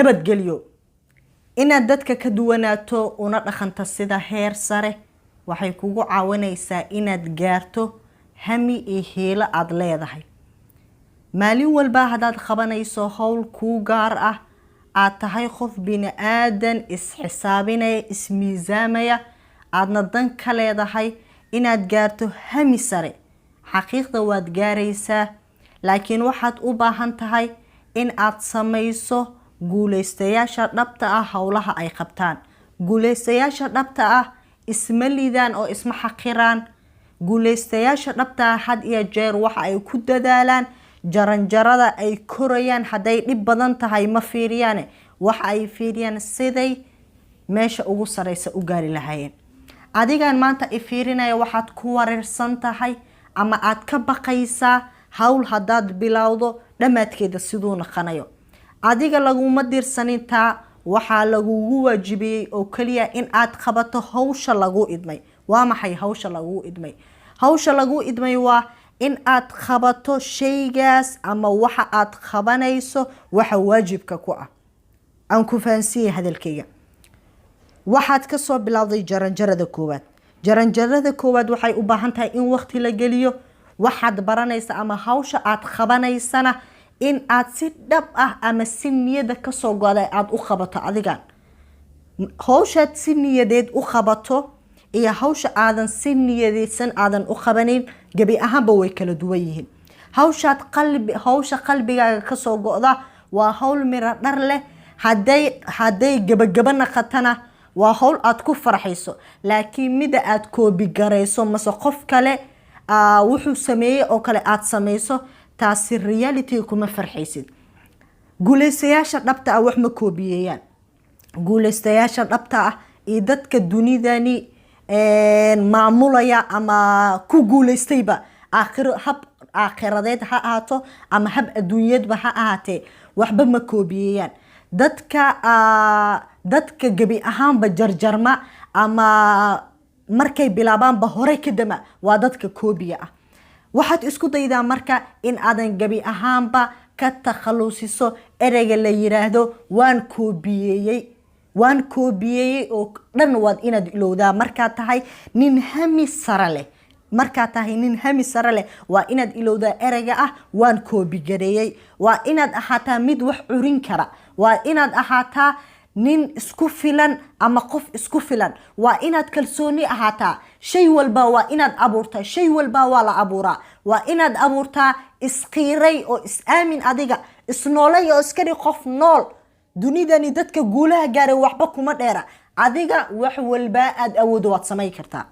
nabadgelyo inaad dadka ka duwanaato una dhaqanto sida heer sare waxay kugu caawinaysaa inaad gaarto hami iyo heelo aad leedahay maalin walba hadaad qabanayso hawl ku gaar ah aad tahay qof bini aadan isxisaabinaya ismiisaamaya aadna dan ka leedahay inaad gaarto hami sare xaqiiqda waad gaaraysaa laakiin waxaad u baahan tahay in aad samayso guuleystayaasha dhabta ah hawlaha ay qabtaan guuleystayaasha dhabta ah isma liidaan oo isma xaqiraan guuleystayaasha dhabta ah had iyo jeer waxa ay ku dadaalaan jaranjarada ay korayaan haday dhib badan tahay ma fiiriyaan waxa ay fiiriyaan siday meesha ugu sareysa u gaari lahaayeen adigan maanta fiirinaya waxaad ku wareersan tahay ama aad ka baqaysaa hawl hadaad bilowdo dhamaadkeeda sidoo naqanayo adiga laguma dirsanin taa waxa lagugu waajibiyay oo kaliya in aad qabato hawsha lagu idmay waa maxay hawsha lagu idmay hawsha lagu idmay waa in aad qabato shaygaas ama waxa aad qabanayso waxa waajibka ku ah aan ku fahansiiyay hadalkayga waxaad ka soo bilowday jaranjarada koowaad waxay u baahan tahay in waqti la geliyo waxaad baranaysa ama hawsha aad qabanaysana in aad si dhab ah ama si niyada ka soo go'day aad u qabato adigan hawshaad si niyadeed u qabato iyo hawsha aadan si niyadeysan aadan u qabanin gabi ahaanba way kala duwan yihiin hawsha qalbigaaga ka soo go'da waa hawl miro dhar leh haday gabagaba naqatana waa hawl aad ku farxayso laakiin mida aad koobi garayso mase qof kale wuxuu sameeyay oo kale aad samayso taasi reality kuma farxaysid guuleystayaasha dhabta ah wax ma koobiyayaan guuleystayaasha dhabta ah ee dadka dunidani maamulaya ama ku guuleystayba aakhiradeed ha ahaato ama hab adduunyadba ha ahaatee waxba ma koobiyayaan dadka gabi ahaanba jarjarma ama markay bilaabaanba hore ka dama waa dadka koobiga ah waxaad isku daydaa marka in aadan gabi ahaanba ka takhalusiso ereyga la yiraahdo waan koobiyey oo dhan waad inaad ilowdaa markaa tahay nin hami sare leh waa inaad ilowdaa ereyga ah waan koobigareeyey waa inaad ahaataa mid wax curin kara waa inaad ahaataa nin isku filan ama qof isku filan waa inaad kalsooni ahaataa shay walba waa inaad abuurtaa shay walba waa la abuuraa waa inaad abuurtaa isqiiray oo is-aamin adiga isnoolay oo iskari qof nool dunidani dadka guulaha gaaray waxba kuma dheera adiga wax walba aad awoodo waad samayn kartaa